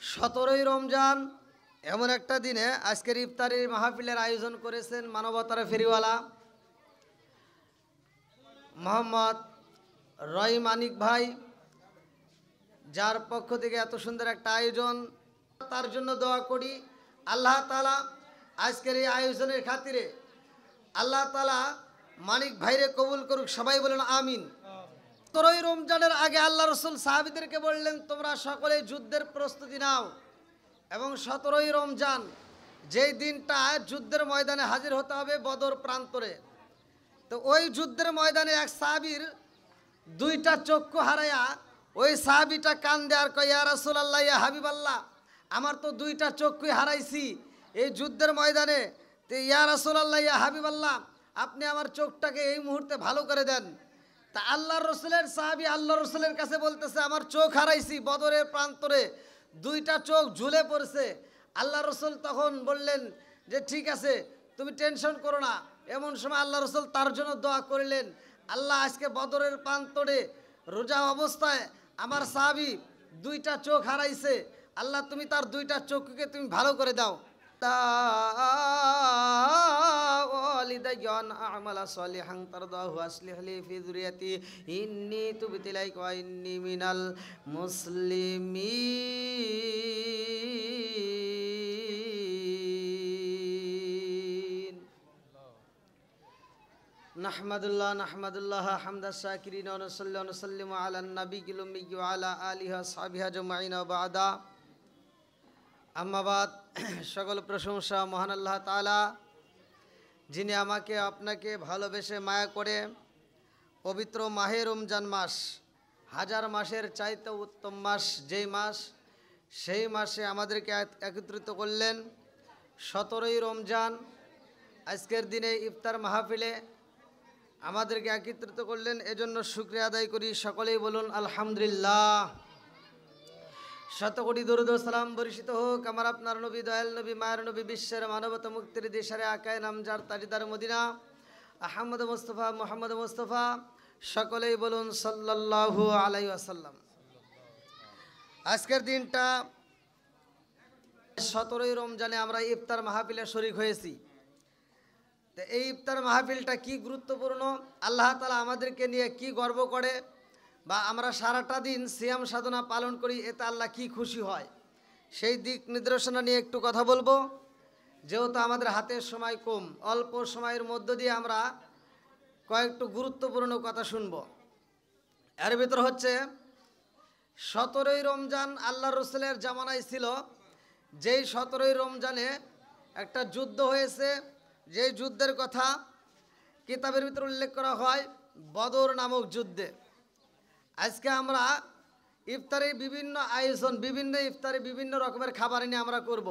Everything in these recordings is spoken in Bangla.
17ই রমজান এমন একটা দিনে আজকের ইফতারি মাহফিলের আয়োজন করেছেন মানবতার ফেরিওয়ালা মোহাম্মদ রয় মানিক ভাই, যার পক্ষ থেকে এত সুন্দর একটা আয়োজন। তার জন্য দোয়া করি আল্লাহ তাআলা আজকের এই আয়োজনের খাতিরে আল্লাহ তাআলা মানিক ভাইরে কবুল করুক। সবাই বলেন আমিন। 17ই রমজানের আগে আল্লাহ রসুল সাহাবীদেরকে বললেন, তোমরা সকলে যুদ্ধের প্রস্তুতি নাও। এবং 17ই রমজান যেই দিনটা যুদ্ধের ময়দানে হাজির হতে হবে বদর প্রান্তরে, তো ওই যুদ্ধের ময়দানে এক সাহাবীর দুইটা চক্ষু হারাইয়া ওই সাহাবীটা কান্দে আর কয়, ইয়া রাসূলুল্লাহ, ইয়া হাবিবাল্লাহ, আমার তো দুইটা চক্ষুই হারাইছি এই যুদ্ধের ময়দানে। তো ইয়া রাসূলুল্লাহ, ইয়া হাবিবাল্লাহ, আপনি আমার চোখটাকে এই মুহূর্তে ভালো করে দেন। তা আল্লাহ রসুলের সাহাবী আল্লাহ রসুলের কাছে বলতেছে, আমার চোখ হারাইছি বদরের প্রান্তরে, দুইটা চোখ ঝুলে পড়ছে। আল্লাহ রসুল তখন বললেন যে ঠিক আছে, তুমি টেনশন করো না। এমন সময় আল্লাহ রসুল তার জন্য দোয়া করলেন, আল্লাহ আজকে বদরের প্রান্তরে রোজা অবস্থায় আমার সাহাবী দুইটা চোখ হারাইছে, আল্লাহ তুমি তার দুইটা চোখকে তুমি ভালো করে দাও। আমালা সলিহান তারদাহু আসলিহ লি ফি যুরিয়াতি ইন্নী তুবতু ইলাইকা ওয়া ইন্নী মিনাল মুসলিমিন। নাহমাদুল্লাহ হামদাশ শাকিরিন ওয়া নুসাল্লি ওয়া নুসাল্লিমু আলান নাবিয়্যিল উম্মি ওয়া আলা আলিহি ওয়া সাহবিহি আজমাইন ওয়া বা'দা। আম্মাবাদ, সকল প্রশংসা মহান আল্লাহ তাআলা, যিনি আমাকে আপনাকে ভালোবেসে মায়া করে পবিত্র মাহে রমজান মাস, হাজার মাসের চাইতে উত্তম মাস যেই মাস, সেই মাসে আমাদেরকে একত্রিত করলেন। 17ই রমজান আজকের দিনে ইফতার মাহফিলে আমাদেরকে একত্রিত করলেন, এজন্য শুকরিয়া আদায় করি। সকলেই বলুন আলহামদুলিল্লাহ। শতকোটি দরুদ ও সালাম বর্ষিত হোক আমার আপনার নবী, দয়াল নবী, মায়ের নবী, বিশ্বের মানবতা মুক্তির দেশারে আকায় নামজার তাজিদার মদিনা আহমদ মুস্তফা মুহাম্মদ মুস্তফা। সকলেই বলুন সাল্লাল্লাহু আলাইহি ওয়াসাল্লাম। আজকের দিনটা 17ই রমজানে আমরা ইফতার মাহফিলে শরীক হয়েছি। তো এই ইফতার মাহফিলটা কি গুরুত্বপূর্ণ, আল্লাহ তাআলা আমাদেরকে নিয়ে কি গর্ব করে, বা আমরা সারাটা দিন সিয়াম সাধনা পালন করি, এতে আল্লাহ কি খুশি হয়, সেই দিক নির্দেশনা নিয়ে একটু কথা বলবো। যেহেতু আমাদের হাতের সময় কম, অল্প সময়ের মধ্য দিয়ে আমরা কয়েকটু গুরুত্বপূর্ণ কথা শুনব। এর ভিতর হচ্ছে 17ই রমজান আল্লাহ রসুলের জামানায় ছিল, যেই 17ই রমজানে একটা যুদ্ধ হয়েছে, যেই যুদ্ধের কথা কিতাবের ভিতর উল্লেখ করা হয় বদর নামক যুদ্ধে। আজকে আমরা ইফতারে বিভিন্ন আয়োজন, বিভিন্ন ইফতারে বিভিন্ন রকমের খাবার এনে আমরা করব।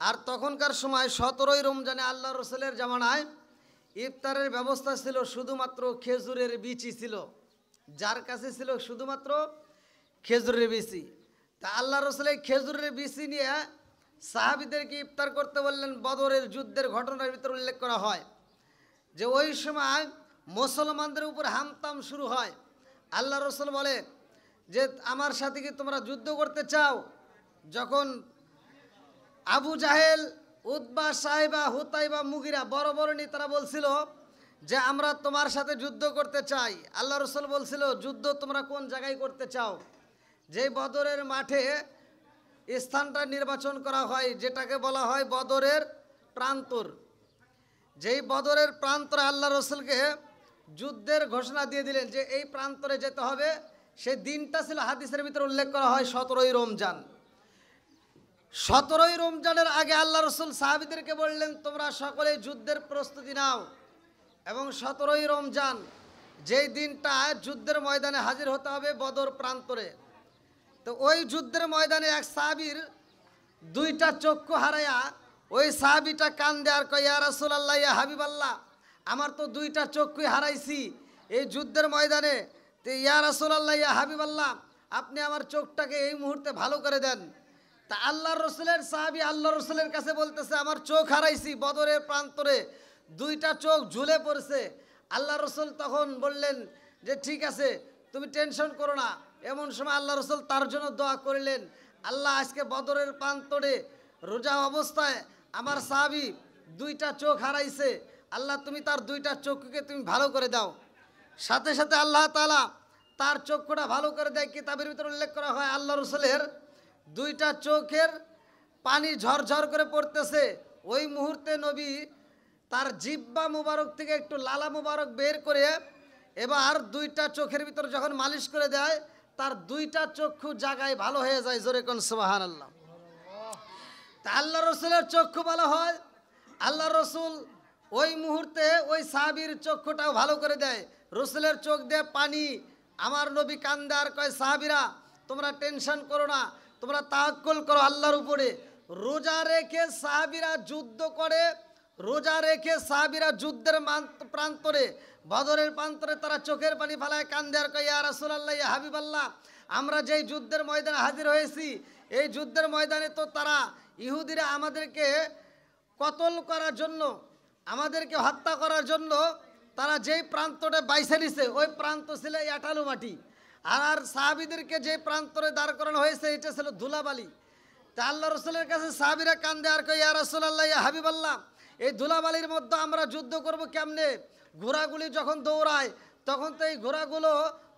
আর তখনকার সময় 17ই রমজানে আল্লাহ রসুলের জামানায় ইফতারের ব্যবস্থা ছিল শুধুমাত্র খেজুরের বিচি ছিল, যার কাছে ছিল শুধুমাত্র খেজুরের বিচি। তা আল্লাহ রসুলের খেজুরের বিচি নিয়ে সাহাবীদেরকে ইফতার করতে বললেন। বদরের যুদ্ধের ঘটনার ভিতরে উল্লেখ করা হয় যে ওই সময় মুসলমানদের উপর হামতাম শুরু হয়। আল্লাহ রসুল বলে যে আমার সাথে কি তোমরা যুদ্ধ করতে চাও? যখন আবু জাহেল, উতবা, সাইবা, হুতাইবা, মুগিরা বড় বড় নেতারা বলছিল যে আমরা তোমার সাথে যুদ্ধ করতে চাই, আল্লাহ রসুল বলছিল যুদ্ধ তোমরা কোন জায়গায় করতে চাও? যেই বদরের মাঠে স্থানটা নির্বাচন করা হয়, যেটাকে বলা হয় বদরের প্রান্তর। যেই বদরের প্রান্তরে আল্লাহ রসুলকে যুদ্ধের ঘোষণা দিয়ে দিলেন যে এই প্রান্তরে যেতে হবে। সেই দিনটা ছিল হাদিসের ভিতরে উল্লেখ করা হয় 17ই রমজান। 17ই রমজানের আগে আল্লাহ রসুল সাহাবীদেরকে বললেন, তোমরা সকলে যুদ্ধের প্রস্তুতি নাও। এবং 17ই রমজান যেই দিনটা যুদ্ধের ময়দানে হাজির হতে হবে বদর প্রান্তরে, তো ওই যুদ্ধের ময়দানে এক সাহাবীর দুইটা চক্ষু হারাইয়া ওই সাহাবীটা কান্দে আর কয়, ইয়া রাসূলুল্লাহ, ইয়া হাবিবাল্লাহ, আমার তো দুইটা চক্ষুই হারাইছি এই যুদ্ধের ময়দানে। তো ইয়া রাসূলুল্লাহ, ইয়া হাবিবাল্লাহ, আপনি আমার চোখটাকে এই মুহূর্তে ভালো করে দেন। তা আল্লাহ রসুলের সাহাবী আল্লাহ রসুলের কাছে বলতেছে, আমার চোখ হারাইছি বদরের প্রান্তরে, দুইটা চোখ ঝুলে পড়ছে। আল্লাহ রসুল তখন বললেন যে ঠিক আছে, তুমি টেনশন করো না। এমন সময় আল্লাহ রসুল তার জন্য দোয়া করলেন, আল্লাহ আজকে বদরের প্রান্তরে রোজা অবস্থায় আমার সাহাবী দুইটা চোখ হারাইছে, আল্লাহ তুমি তার দুইটা চক্ষুকে তুমি ভালো করে দাও। সাথে সাথে আল্লাহ তাআলা তার চক্ষুটা ভালো করে দেয়। কিতাবের ভিতরে উল্লেখ করা হয় আল্লাহ রসুলের দুইটা চোখের পানি ঝরঝর করে পড়তেছে। ওই মুহূর্তে নবী তার জিহ্বা মুবারক থেকে একটু লালা মুবারক বের করে এবার দুইটা চোখের ভিতর যখন মালিশ করে দেয়, তার দুইটা চক্ষু জায়গায় ভালো হয়ে যায়। জোরে কোন সুবহানাল্লাহ। তা আল্লাহ রসুলের চক্ষু ভালো হয়, আল্লাহ রসুল ওই মুহূর্তে ওই সাহাবীর চক্ষুটাও ভালো করে দেয়। রসুলের চোখ দিয়ে পানি, আমার নবী কান্দে আর কয় সাহাবীরা তোমরা টেনশন করো না, তোমরা তাওয়াক্কুল করো আল্লাহর উপরে। রোজা রেখে সাহাবীরা যুদ্ধ করে, রোজা রেখে সাহাবীরা যুদ্ধের প্রান্তরে বদরের প্রান্তরে তারা চোখের পানি ফালায় কান্দে আর কয় ইয়া রাসূলুল্লাহ ইয়া হাবিবাল্লাহ, আমরা যেই যুদ্ধের ময়দানে হাজির হয়েছি এই যুদ্ধের ময়দানে তো তারা ইহুদিরা আমাদেরকে কতল করার জন্য, আমাদেরকে হত্যা করার জন্য তারা যেই প্রান্তটা বাইছে নিছে ওই প্রান্ত ছিল এঁটালু মাটি, আর সাহাবীদেরকে যে প্রান্তরে দাঁড় করানো হয়েছে এটা ছিল ধুলাবালি। তা আল্লাহ রসুলের কাছে সাহাবীরা কান্দে আর কয় ইয়া রাসূলুল্লাহ ইয়া হাবিবাল্লাহ, এই ধুলাবালির মধ্যে আমরা যুদ্ধ করব কেমনে? ঘোড়াগুলি যখন দৌড়ায় তখন তো এই ঘোড়াগুলো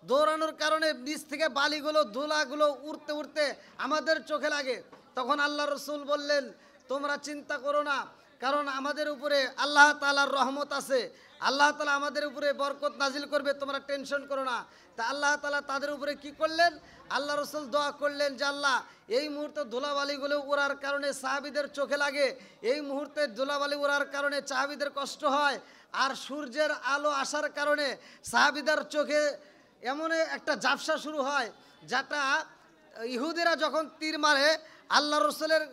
দৌড়ানোর কারণে নিচ থেকে বালিগুলো ধুলাগুলো উড়তে উড়তে আমাদের চোখে লাগে। তখন আল্লাহ রসুল বললেন তোমরা চিন্তা করো না, কারণ আমাদের উপরে আল্লাহ তাআলার রহমত আছে, আল্লাহ তাআলা আমাদের উপরে বরকত নাজিল করবে, তোমরা টেনশন করো না। তা আল্লাহ তাআলা তাদের উপরে কি করলেন? আল্লাহ রসুল দোয়া করলেন যে আল্লাহ এই মুহূর্তে ধুলাবালিগুলো উড়ার কারণে সাহাবীদের চোখে লাগে, এই মুহূর্তে ধুলাবালি উড়ার কারণে সাহাবীদের কষ্ট হয়, আর সূর্যের আলো আসার কারণে সাহাবীদের চোখে এমন একটা ঝাপসা শুরু হয়, যেটা ইহুদিরা যখন তীর মারে আল্লাহ রসুলের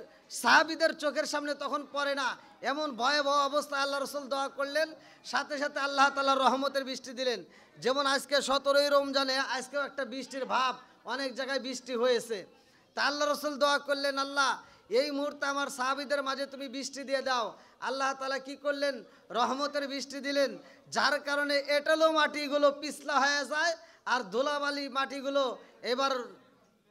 সাহাবীদের চোখের সামনে তখন পড়ে না। এমন ভয়াবহ অবস্থায় আল্লাহ রসুল দোয়া করলেন, সাথে সাথে আল্লাহ তাআলা রহমতের বৃষ্টি দিলেন। যেমন আজকে 17ই রমজানে আজকেও একটা বৃষ্টির ভাব, অনেক জায়গায় বৃষ্টি হয়েছে। তা আল্লাহ রসুল দোয়া করলেন আল্লাহ এই মুহূর্তে আমার সাহাবীদের মাঝে তুমি বৃষ্টি দিয়ে দাও। আল্লাহ তাআলা কি করলেন? রহমতের বৃষ্টি দিলেন, যার কারণে এঁটেলো মাটিগুলো পিছলা হয়ে যায় আর ধুলাবালি মাটিগুলো এবার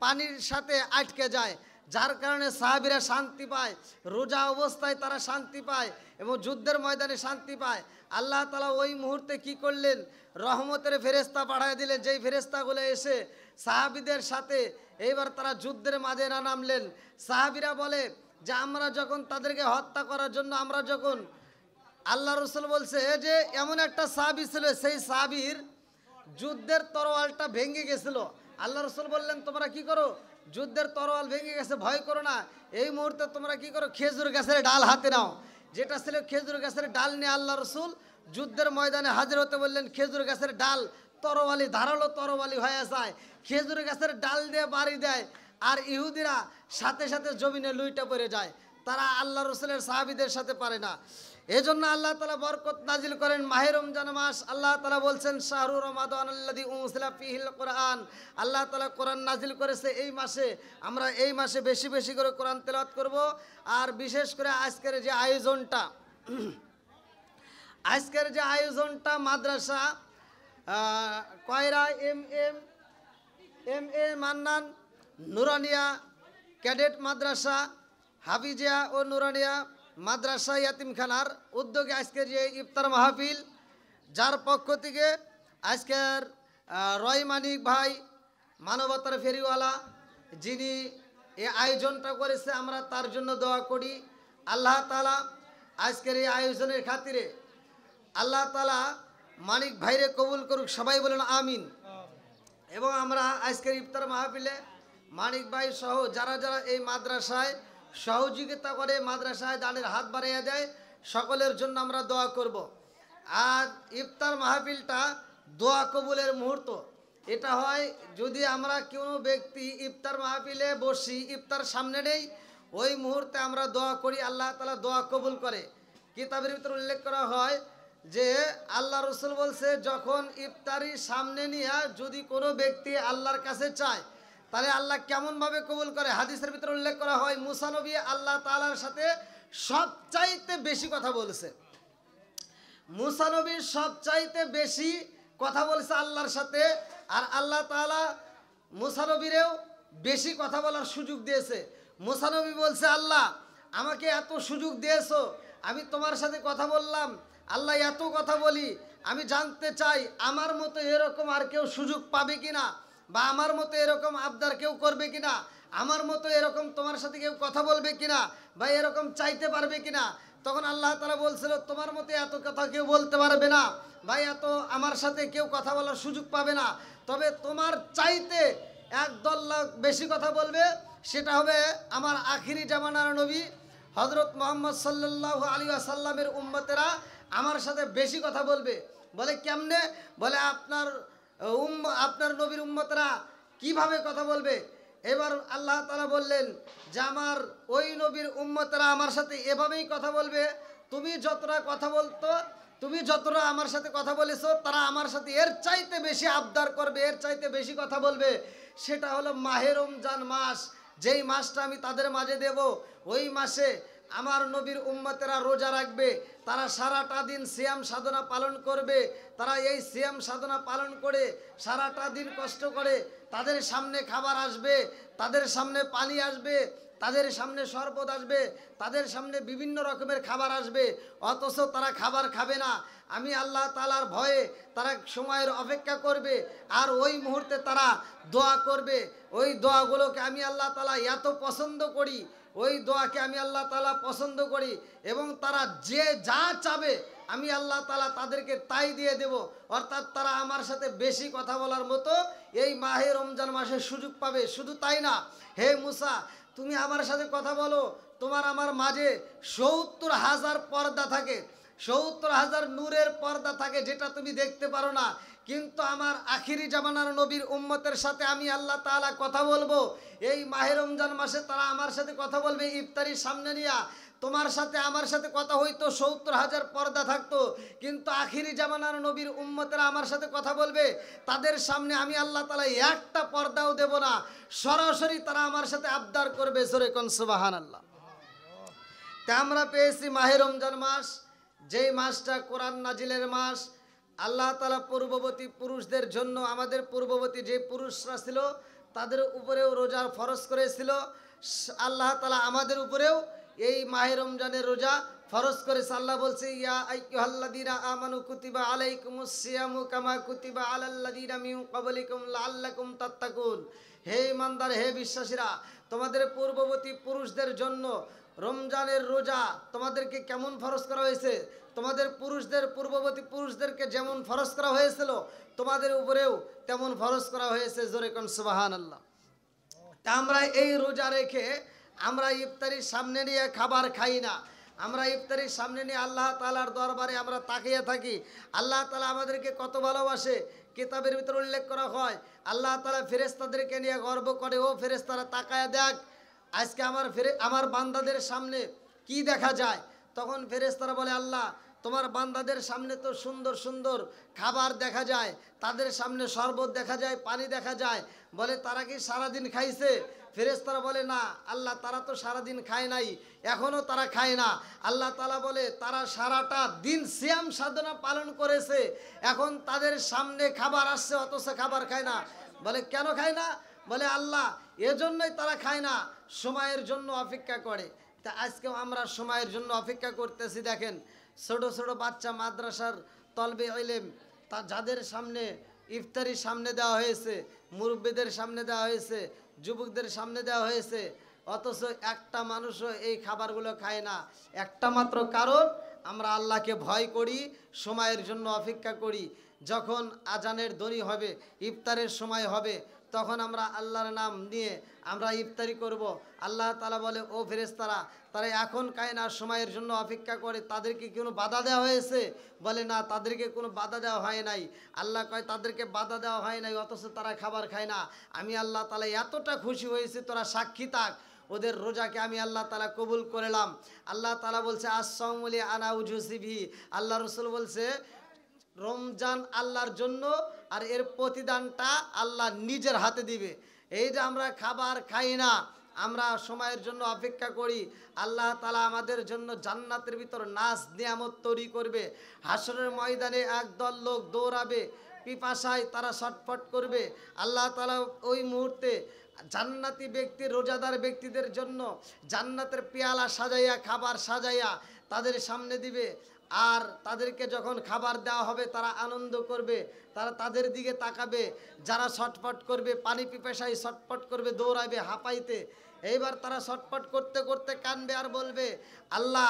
পানির সাথে আটকে যায়, যার কারণে সাহাবীরা শান্তি পায়, রোজা অবস্থায় তারা শান্তি পায় এবং যুদ্ধের ময়দানে শান্তি পায়। আল্লাহ তাআলা ওই মুহূর্তে কি করলেন? রহমতের ফেরেশতা পাঠিয়ে দিলেন, যেই ফেরেশতাগুলো এসে সাহাবীদের সাথে এইবার তারা যুদ্ধের মাঝে না নামলেন। সাহাবীরা বলে যে আমরা যখন তাদেরকে হত্যা করার জন্য আমরা যখন, আল্লাহ রসুল বলছে যে এমন একটা সাহাবী ছিল সেই সাহাবীর যুদ্ধের তরোয়ালটা ভেঙে গেছিল। আল্লাহ রসুল বললেন তোমরা কি করো? যুদ্ধের তরোয়াল ভেঙে গেছে, ভয় করো না, এই মুহূর্তে তোমরা কি করো? খেজুর গাছের ডাল হাতে নাও। যেটা ছিল খেজুর গাছের ডাল নিয়ে আল্লাহ রসুল যুদ্ধের ময়দানে হাজির হতে বললেন। খেজুর গাছের ডাল তরোয়ালি, ধারালো তরোয়ালি হয়ে যায়, খেজুর গাছের ডাল দিয়ে বাড়ি দেয়, আর ইহুদিরা সাথে সাথে জমিনে লুইটা পড়ে যায়, তারা আল্লাহ রসুলের সাহাবীদের সাথে পারে না। এই জন্য আল্লাহ তাআলা বরকত নাজিল করেন মাহে রমজান মাস। আল্লাহ তাআলা বলছেন শাহরু রমাদানাল্লাযী উনজিলা ফীহিল কুরআন, আল্লাহ তাআলা কোরআন নাজিল করেছে এই মাসে। আমরা এই মাসে বেশি বেশি করে কোরআন তেলাওয়াত করব। আর বিশেষ করে আজকের যে আয়োজনটা, আজকের যে আয়োজনটা মাদ্রাসা কয়রা M A Mannan Nurania cadet মাদ্রাসা হাফিজিয়া ও নুরানিয়া মাদ্রাসা ইয়াতিমখানার উদ্যোগে আজকের যে ইফতার মাহফিল, যার পক্ষ থেকে আজকের রয় মানিক ভাই মানবতার ফেরিওয়ালা যিনি এই আয়োজনটা করেছে, আমরা তার জন্য দোয়া করি। আল্লাহ তাআলা আজকের এই আয়োজনের খাতিরে আল্লাহ তাআলা মানিক ভাইরে কবুল করুক, সবাই বলেন আমিন। এবং আমরা আজকের ইফতার মাহফিলে মানিক ভাই সহ যারা যারা এই মাদ্রাসায় সহযোগিতা করে, মাদ্রাসায় দানের হাত বাড়িয়ে দেয়, সকলের জন্য আমরা দোয়া করব। আর ইফতার মাহফিলটা দোয়া কবুলের মুহূর্ত। এটা হয় যদি আমরা কোনো ব্যক্তি ইফতার মাহফিলে বসি, ইফতার সামনে নেই, ওই মুহূর্তে আমরা দোয়া করি, আল্লাহ তাআলা দোয়া কবুল করে। কিতাবের ভিতরে উল্লেখ করা হয় যে আল্লাহ রসুল বলছে যখন ইফতারি সামনে নিয়ে যদি কোনো ব্যক্তি আল্লাহর কাছে চায় তাহলে আল্লাহ কেমনভাবে কবুল করে। হাদিসের ভিতরে উল্লেখ করা হয় মুসা নবী আল্লাহ তাআলার সাথে সবচাইতে বেশি কথা বলেছে, মুসা নবী সবচাইতে বেশি কথা বলেছে আল্লাহর সাথে। আর আল্লাহ তাআলা মুসা নবীরেও বেশি কথা বলার সুযোগ দিয়েছে। মুসা নবী বলছে, আল্লাহ আমাকে এত সুযোগ দিয়েছো, আমি তোমার সাথে কথা বললাম, আল্লাহ এত কথা বলি, আমি জানতে চাই আমার মতো এরকম আর কেউ সুযোগ পাবে কিনা, বা আমার মতো এরকম আবদার কেউ করবে কিনা, আমার মতো এরকম তোমার সাথে কেউ কথা বলবে কিনা, বা এরকম চাইতে পারবে কিনা। তখন আল্লাহ তাআলা বলছিল, তোমার মতো এত কথা কেউ বলতে পারবে না, ভাই এত আমার সাথে কেউ কথা বলার সুযোগ পাবে না, তবে তোমার চাইতে একদল লোক বেশি কথা বলবে, সেটা হবে আমার আখিরি জামানার নবী হযরত মুহাম্মদ সাল্লাল্লাহু আলাইহি ওয়াসাল্লামের উম্মতেরা আমার সাথে বেশি কথা বলবে। বলে কেমনে? বলে আপনার নবীর উম্মতেরা কিভাবে কথা বলবে? এবার আল্লাহ তাআলা বললেন যে আমার ওই নবীর উম্মতেরা আমার সাথে এভাবেই কথা বলবে, তুমি যতটা কথা বলতো, তুমি যতটা আমার সাথে কথা বলেছো, তারা আমার সাথে এর চাইতে বেশি আবদার করবে, এর চাইতে বেশি কথা বলবে। সেটা হলো মাহে রমজান মাস, যেই মাসটা আমি তাদের মাঝে দেব। ওই মাসে আমার নবীর উম্মতেরা রোজা রাখবে, তারা সারাটা দিন সিয়াম সাধনা পালন করবে। তারা এই সিয়াম সাধনা পালন করে সারাটা দিন কষ্ট করে, তাদের সামনে খাবার আসবে, তাদের সামনে পানি আসবে, তাদের সামনে শরবত আসবে, তাদের সামনে বিভিন্ন রকমের খাবার আসবে, অথচ তারা খাবার খাবে না। আমি আল্লাহ তাআলার ভয়ে তারা সময়ের অপেক্ষা করবে, আর ওই মুহূর্তে তারা দোয়া করবে। ওই দোয়াগুলোকে আমি আল্লাহ তাআলা এত পছন্দ করি, ওই দোয়াকে আমি আল্লাহ তাআলা পছন্দ করি, এবং তারা যে যা চাবে আমি আল্লাহ তাআলা তাদেরকে তাই দিয়ে দেব। অর্থাৎ তারা আমার সাথে বেশি কথা বলার মতো এই মাহে রমজান মাসে সুযোগ পাবে। শুধু তাই না, হে মুসা, তুমি আমার সাথে কথা বলো, তোমার আমার মাঝে ৭০,০০০ পর্দা থাকে, ৭০,০০০ নূরের পর্দা থাকে, যেটা তুমি দেখতে পারো না। কিন্তু আমার আখিরি জামানার নবীর উম্মতের সাথে আমি আল্লাহ তাআলা কথা বলবো এই মাহে রমজান মাসে। তারা আমার সাথে কথা বলবে ইফতারির সামনে নিয়া। তোমার সাথে আমার সাথে কথা হইতো, ৭০,০০০ পর্দা থাকতো, কিন্তু আখিরি জামানার নবীর উম্মতেরা আমার সাথে কথা বলবে, তাদের সামনে আমি আল্লাহ তাআলা একটা পর্দাও দেব না, সরাসরি তারা আমার সাথে আবদার করবে। জোরে কোন সুবহানাল্লাহ। তা আমরা পেয়েছি মাহে রমজান মাস, যেই মাসটা কোরআন নাজিলের মাস। আল্লাহ তাআলা পূর্ববর্তী পুরুষদের জন্য, আমাদের পূর্ববর্তী যে পুরুষরা ছিল তাদের উপরেও রোজা ফরজ করেছিল। আল্লাহ তাআলা আমাদের উপরেও এই মাহে রমজানের রোজা ফরজ করেছে। আল্লাহ বলছে, ইয়া আইয়ুহাল্লাযীনা আমানু কুতিবা আলাইকুমুস সিয়ামু কামা কুতিবা আলাল্লাযীনা মিন ক্বাবলিকুম লাআল্লাকুম তাত্তাকুন। হে ঈমানদার, হে বিশ্বাসীরা, তোমাদের পূর্ববর্তী পুরুষদের জন্য রমজানের রোজা তোমাদেরকে কেমন ফরজ করা হয়েছে, তোমাদের পূর্ববর্তী পুরুষদেরকে যেমন ফরজ করা হয়েছিল, তোমাদের উপরেও তেমন ফরজ করা হয়েছে। জোরে কোন সুবহানাল্লাহ। তা আমরা এই রোজা রেখে আমরা ইফতারির সামনে নিয়ে খাবার খাই না, আমরা ইফতারির সামনে নিয়ে আল্লাহ তাআলার দরবারে আমরা তাকিয়ে থাকি। আল্লাহ তাআলা আমাদেরকে কত ভালোবাসে, কিতাবের ভিতরে উল্লেখ করা হয়, আল্লাহ তাআলা ফেরেশতাদেরকে নিয়ে গর্ব করে, ও ফেরেশতারা তাকায় দেখ আজকে আমার বান্দাদের সামনে কি দেখা যায়। তখন ফেরেশতারা বলে, আল্লাহ তোমার বান্দাদের সামনে তো সুন্দর সুন্দর খাবার দেখা যায়, তাদের সামনে শরবত দেখা যায়, পানি দেখা যায়। বলে তারা কি সারাদিন খাইছে? ফেরেশতারা বলে, না আল্লাহ, তারা তো সারাদিন খায় নাই, এখনও তারা খায় না। আল্লাহ তাআলা বলে, তারা সারাটা দিন সিয়াম সাধনা পালন করেছে, এখন তাদের সামনে খাবার আসছে, অথচ খাবার খায় না। বলে কেন খায় না? বলে আল্লাহ এজন্যই তারা খায় না, সময়ের জন্য অপেক্ষা করে। তা আজকেও আমরা সময়ের জন্য অপেক্ষা করতেছি। দেখেন ছোট ছোট বাচ্চা মাদ্রাসার তলবে ইলম, তা যাদের সামনে ইফতারির সামনে দেওয়া হয়েছে, মুরব্বিদের সামনে দেওয়া হয়েছে, যুবকদের সামনে দেওয়া হয়েছে, অথচ একটা মানুষও এই খাবারগুলো খায় না। একটা মাত্র কারণ, আমরা আল্লাহকে ভয় করি, সময়ের জন্য অপেক্ষা করি। যখন আজানের ধ্বনি হবে, ইফতারের সময় হবে, তখন আমরা আল্লাহর নাম নিয়ে আমরা ইফতারি করব। আল্লাহ তাআলা বলে, ও ফেরেশতারা, তারা এখন খায় না, সময়ের জন্য অপেক্ষা করে, তাদেরকে কোনো বাধা দেওয়া হয়েছে? বলে না, তাদেরকে কোনো বাধা দেওয়া হয় নাই। আল্লাহ কয়, তাদেরকে বাধা দেওয়া হয় নাই, অথচ তারা খাবার খায় না। আমি আল্লাহ তাআলা এতটা খুশি হয়েছি, তোরা সাক্ষী থাক, ওদের রোজাকে আমি আল্লাহ তাআলা কবুল করলাম। আল্লাহ তাআলা বলছে, আস-সাওমু লি আনা উজুসিবি। আল্লাহ রাসূল বলছে, রমজান আল্লাহর জন্য, আর এর প্রতিদানটা আল্লাহ নিজের হাতে দিবে। এই যে আমরা খাবার খাই না, আমরা সময়ের জন্য অপেক্ষা করি, আল্লাহ তাআলা আমাদের জন্য জান্নাতের ভিতর নাজ নিয়ামত তৈরি করবে। হাসরের ময়দানে একদল লোক দৌড়াবে, পিপাসায় তারা ছটফট করবে। আল্লাহ তাআলা ওই মুহূর্তে জান্নাতি ব্যক্তি রোজাদার ব্যক্তিদের জন্য জান্নাতের পেয়ালা সাজাইয়া খাবার সাজাইয়া তাদের সামনে দিবে। আর তাদেরকে যখন খাবার দেওয়া হবে তারা আনন্দ করবে, তারা তাদের দিকে তাকাবে। যারা ছটফট করবে, পানি পিপাসায় ছটফট করবে, দৌড়াবে হাঁপাইতে, এইবার তারা ছটফট করতে করতে কানবে আর বলবে, আল্লাহ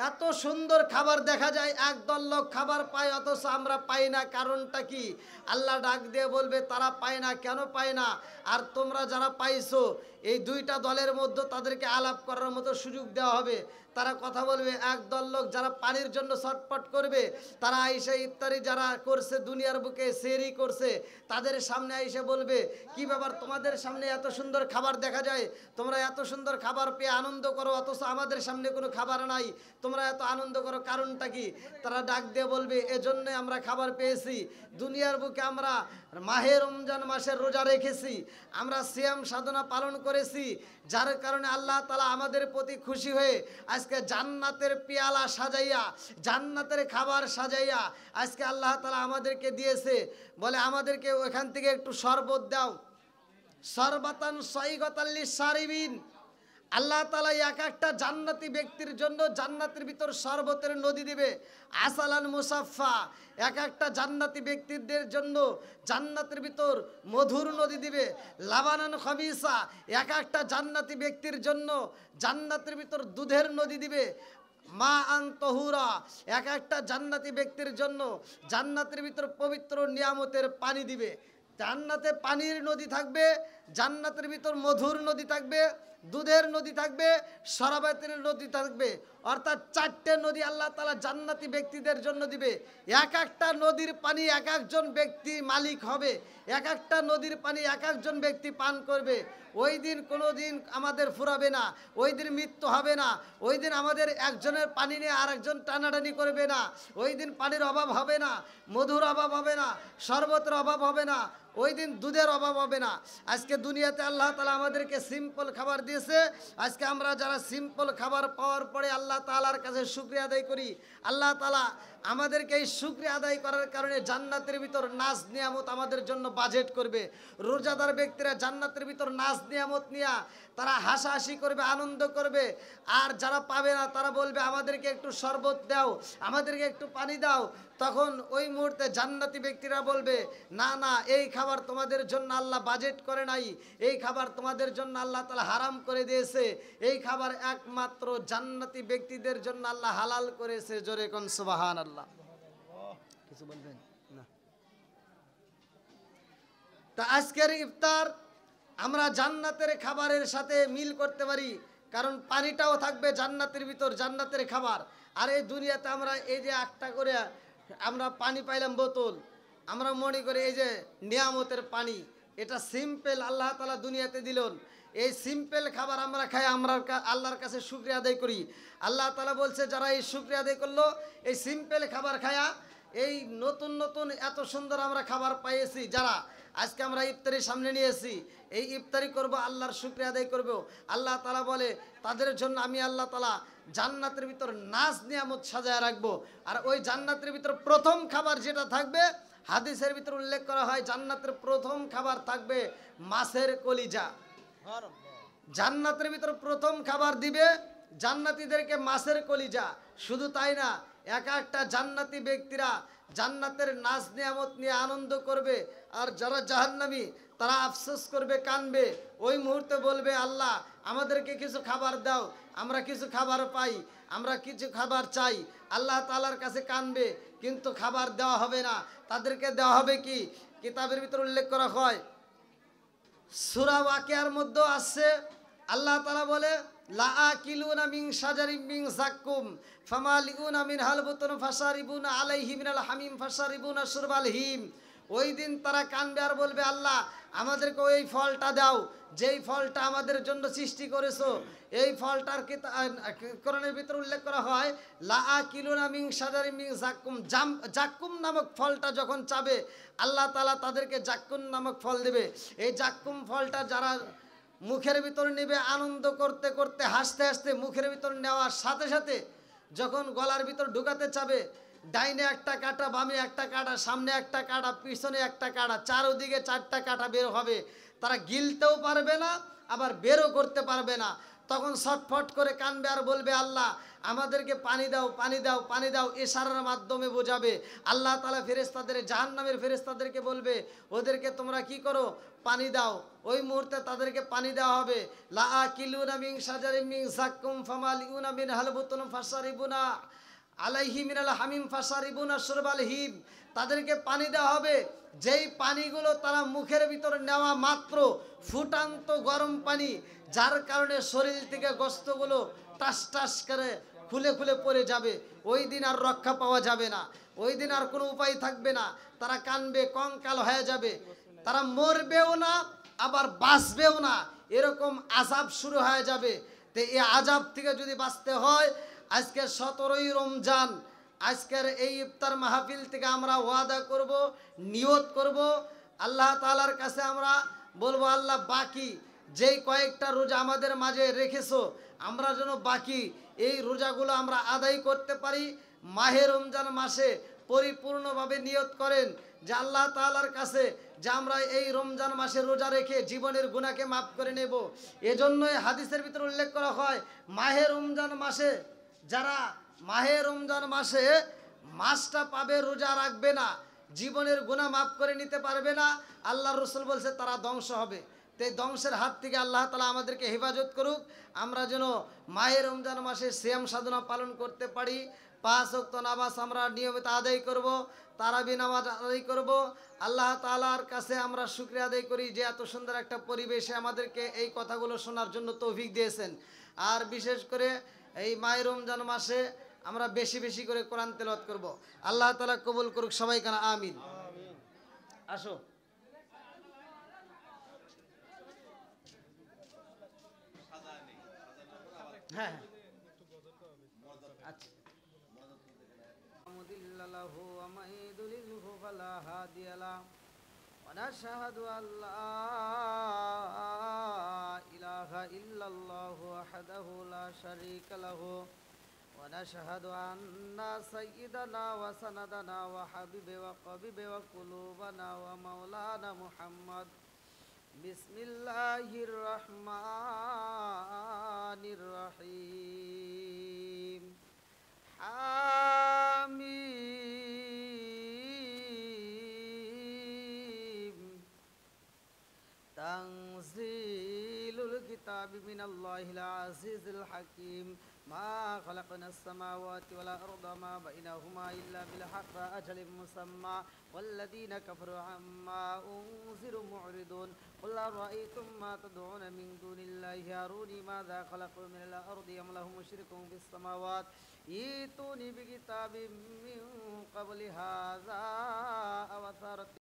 এত সুন্দর খাবার দেখা যায়, একদল লোক খাবার পায় অথচ আমরা পাই না, কারণটা কি? আল্লাহ ডাক দিয়ে বলবে, তারা পায় না, কেন পায় না? আর তোমরা যারা পাইছো, এই দুইটা দলের মধ্যে তাদেরকে আলাপ করার মতো সুযোগ দেওয়া হবে। তারা কথা বলবে। একদল লোক যারা পানির জন্য ছটফট করবে, তারা আইসা ইফতারি যারা করছে দুনিয়ার বুকে সেহরি করছে, তাদের সামনে আইসা বলবে, কি ব্যাপার তোমাদের সামনে এত সুন্দর খাবার দেখা যায়, তোমরা এত সুন্দর খাবার পেয়ে আনন্দ করো, অথচ আমাদের সামনে কোনো খাবার নাই, তোমরা এত আনন্দ করো, কারণটা কি? তারা ডাক দিয়ে বলবে, এজন্য আমরা খাবার পেয়েছি, দুনিয়ার বুকে আমরা মাহে রমজান মাসের রোজা রেখেছি, আমরা সিয়াম সাধনা পালন করেছি, যার কারণে আল্লাহ তাআলা আমাদের প্রতি খুশি হয়ে আজকে জান্নাতের পেয়ালা সাজাইয়া, জান্নাতের খাবার সাজাইয়া আজকে আল্লাহ তাআলা আমাদেরকে দিয়েছে। বলে আমাদেরকে ওখান থেকে একটু শরবত দাও। শরবাতান সাইগাতাল লিশারিবিন, আল্লাহ তাআলা এক একটা জান্নাতি ব্যক্তির জন্য জান্নাতের ভিতর শরবতের নদী দিবে। আসালান মুসাফফা, এক একটা জান্নাতি ব্যক্তিদের জন্য জান্নাতের ভিতর মধুর নদী দিবে। লাবানান খাবিসা, এক একটা জান্নাতি ব্যক্তির জন্য জান্নাতের ভিতর দুধের নদী দিবে। মা আন তহুরা, এক একটা জান্নাতি ব্যক্তির জন্য জান্নাতের ভিতর পবিত্র নিয়ামতের পানি দিবে। জান্নাতে পানির নদী থাকবে, জান্নাতের ভিতর মধুর নদী থাকবে, দুধের নদী থাকবে, শরাবাতের নদী থাকবে। অর্থাৎ চারটে নদী আল্লাহ তাআলা জান্নাতি ব্যক্তিদের জন্য দিবে। এক একটা নদীর পানি এক একজন ব্যক্তি মালিক হবে, এক একটা নদীর পানি এক একজন ব্যক্তি পান করবে। ওই দিন কোনো দিন আমাদের ফুরাবে না, ওই দিন মৃত্যু হবে না, ওই দিন আমাদের একজনের পানি নিয়ে আর একজন টানাটানি করবে না, ওই দিন পানির অভাব হবে না, মধুর অভাব হবে না, শরবতের অভাব হবে না, ওই দিন দুধের অভাব হবে না। আজকে দুনিয়াতে আল্লাহ তাআলা আমাদেরকে সিম্পল খাবার দিয়েছে। আজকে আমরা যারা সিম্পল খাবার পাওয়ার পরে আল্লাহ তাআলার কাছে শুকরিয়া আদায় করি, আল্লাহ তাআলা আমাদেরকে এই শুকরিয়া আদায় করার কারণে জান্নাতের ভিতর নাজ নিয়ামত আমাদের জন্য বাজেট করবে। রোজাদার ব্যক্তিরা জান্নাতের ভিতর নাজ নিয়ামত নিয়া তারা হাসাহাসি করবে, আনন্দ করবে। আর যারা পাবে না তারা বলবে, আমাদেরকে একটু শরবত দাও, আমাদেরকে একটু পানি দাও। তখন ওই মুহূর্তে জান্নাতি ব্যক্তিরা বলবে, না না, এই খাবার তোমাদের জন্য আল্লাহ বাজেট করে নাই, এই খাবার তোমাদের জন্য আল্লাহ তাআলা হারাম করে দিয়েছে, এই খাবার একমাত্র জান্নাতি ব্যক্তিদের জন্য আল্লাহ হালাল করেছে। জোরে কোন সুবহানাল্লাহ। কিছু বলবেন না? তা আজকের ইফতার আমরা জান্নাতের খাবারের সাথে মিল করতে পারি, কারণ পানিটাও থাকবে জান্নাতের ভিতর, জান্নাতের খাবার। আর এই দুনিয়াতে আমরা এই যে একটা করে আমরা পানি পাইলাম বোতল, আমরা মনে করি এই যে নিয়ামতের পানি, এটা সিম্পল আল্লাহ তাআলা দুনিয়াতে দিলেন। এই সিম্পল খাবার আমরা খাই, আমরা আল্লাহর কাছে শুকরিয়া আদায় করি। আল্লাহ তাআলা বলছে, যারা এই শুকরিয়া আদায় করলো, এই সিম্পল খাবার খায়া এই নতুন নতুন এত সুন্দর আমরা খাবার পাইয়েছি, যারা আজকে আমরা ইফতারির সামনে নিয়েছি, এই ইফতারি করব, আল্লাহর শুকরিয়া আদায় করব। আল্লাহ তাআলা বলে, তাদের জন্য আমি আল্লাহ তাআলা জান্নাতের ভিতর নাজ নিয়ামত সাজায় রাখবো। আর ওই জান্নাতের ভিতর প্রথম খাবার যেটা থাকবে, হাদিসের ভিতর উল্লেখ করা হয়, জান্নাতের প্রথম খাবার থাকবে মাছের কলিজা। জান্নাতের ভিতর প্রথম খাবার দিবে জান্নাতীদেরকে মাছের কলিজা। শুধু তাই না, এক একটা জান্নাতি ব্যক্তিরা জান্নাতের নাজ নিয়ামত নিয়ে আনন্দ করবে। আর যারা জাহান্নামী তারা আফসোস করবে, কানবে। ওই মুহূর্তে বলবে, আল্লাহ আমাদেরকে কিছু খাবার দাও, আমরা কিছু খাবার পাই, আমরা কিছু খাবার চাই। আল্লাহ তাআলার কাছে কানবে, কিন্তু খাবার দেওয়া হবে না। তাদেরকে দেওয়া হবে কি? কিতাবের ভিতর উল্লেখ করা হয়, সূরা ওয়াকিয়ার মধ্যে আছে, আল্লাহ তাআলা বলে, লা আকিলুনা মিন শাজারিম মিন যাক্কুম ফামালিউনা মিনহাল বুতুন ফাশারিবুনা আলাইহি মিনাল হামিম ফাশারিবুনা শুরবাল হিম। ওই দিন তারা কানবে আর বলবে, আল্লাহ আমাদেরকে ওই ফলটা দাও যেই ফলটা আমাদের জন্য সৃষ্টি করেছো। এই ফলটার কোরআনের ভিতরে উল্লেখ করা হয়, লা আকিলুনা মিন শাজারিম মিন যাক্কুম, যাক্কুম নামক ফলটা যখন চাবে আল্লাহ তাআলা তাদেরকে যাক্কুম নামক ফল দেবে। এই যাক্কুম ফলটা যারা মুখের ভিতর নেবে, আনন্দ করতে করতে হাসতে হাসতে মুখের ভিতর নেওয়ার সাথে সাথে যখন গলার ভিতর ঢুকাতে চাবে, ডাইনে একটা কাঁটা, বামে একটা কাঁটা, সামনে একটা কাঁটা, পিছনে একটা কাঁটা, চারদিকে চারটা কাঁটা বের হবে। তারা গিলতেও পারবে না, আবার বেরও করতে পারবে না। তখন ছটফট করে কানবে আর বলবে, আল্লাহ আমাদেরকে পানি দাও, পানি দাও, পানি দাও। ইশারার মাধ্যমে বোঝাবে। আল্লাহ তাআলা ফেরেশতাদের, জাহান্নামের ফেরেশতাদেরকে বলবে, ওদেরকে তোমরা কি করো, পানি দাও। ওই মুহূর্তে তাদেরকে পানি দেওয়া হবে। লা আকিলুনা মিন শাজারিন মিন যাক্কুম ফামালিউনা মিনহাল বুতুন ফাশারিবুনা আলাইহি মিনাল হামিম ফাশারিবুনা শুরবাল হিম। তাদেরকে পানি দেওয়া হবে, যেই পানিগুলো তারা মুখের ভিতরে নেওয়া মাত্র ফুটান্ত গরম পানি, যার কারণে শরীর থেকে গোশতগুলো টাস টাস করে খুলে খুলে পড়ে যাবে। ওই দিন আর রক্ষা পাওয়া যাবে না, ওই দিন আর কোনো উপায় থাকবে না। তারা কানবে, কঙ্কাল হয়ে যাবে, তারা মরবেও না আবার বাঁচবেও না, এরকম আযাব শুরু হয়ে যাবে। তো এই আযাব থেকে যদি বাঁচতে হয়, আজকে 17ই রমজান, আজকের এই ইফতার মাহফিল থেকে আমরা ওয়াদা করব, নিয়ত করব, আল্লাহ তাআলার কাছে আমরা বলবো, আল্লাহ বাকি যেই কয়েকটা রোজা আমাদের মাঝে রেখেছো, আমরা যেন বাকি এই রোজাগুলো আমরা আদায় করতে পারি। মাহে রমজান মাসে পরিপূর্ণভাবে নিয়ত করেন যে আল্লাহ তাআলার কাছে যে আমরা এই রমজান মাসে রোজা রেখে জীবনের গুনাহকে মাফ করে নেব। এজন্যই হাদিসের ভিতরে উল্লেখ করা হয়, মাহে রমজান মাসে যারা মাহে রমজান মাসে মাসটা পাবে, রোজা রাখবে না, জীবনের গুনাহ মাফ করে নিতে পারবে না, আল্লাহর রাসূল বলছে তারা ধ্বংস হবে। তো এই ধ্বংসের হাত থেকে আল্লাহ তাআলা আমাদেরকে হেফাজত করুক। আমরা যেন মাহে রমজান মাসে সিয়াম সাধনা পালন করতে পারি। 5 ওয়াক্ত নামাজ আমরা নিয়মিত আদায় করব, তারাবি নামাজ আদায় করব। আল্লাহ তাআলার কাছে আমরা শুকরিয়া আদায় করি যে এত সুন্দর একটা পরিবেশে আমাদেরকে এই কথাগুলো শোনার জন্য তৌফিক দিয়েছেন। আর বিশেষ করে এই মাহে রমজান মাসে আমরা বেশি বেশি করে কোরআন তেলাওয়াত করব। আল্লাহ তাআলা কবুল করুক, সবাই কানা আমিন। আসো। হ্যাঁ, আচ্ছা। মুদিল্লাহু ওয়া মাইদুলিহু ফালা হাদিয়ালা ওয়া নাশহাদু আল্লা ইলাহা ইল্লাল্লাহু ওয়াহদাহু লা শারীকা লাহু ওয়া নাশহাদু আন্না সাইয়্যিদানা ওয়া সানাদানা ওয়া হাবিবা ওয়া কাবিবা ওয়া কুলুবানা ওয়া মাওলানা মুহাম্মদ বিসমিল্লাহির রহমানির রহিম। হামিম তানজিলুল কিতাবি মিনাল্লাহিল আজিজিল হাকিম। মা খালাকনাস সামাওয়াতি ওয়াল আরদা মা বাইনাহুমা ইল্লা বিল হাক্কি আজালিম মুসাম্মা ওয়াল্লাযীনা কাফারু আম্মা উনজিরু মু'রিদুন। কুল আরাআইতুম মা তাদউনা মিন দুনিল্লাহি আরুনি মাযা খালাকু মিনাল আরদি আম লাহুম মুশরিকুন ফিস সামাওয়াত ইতুনি বিকিতাবিম মিন ক্বাবলি হাযা আও আসারাতিন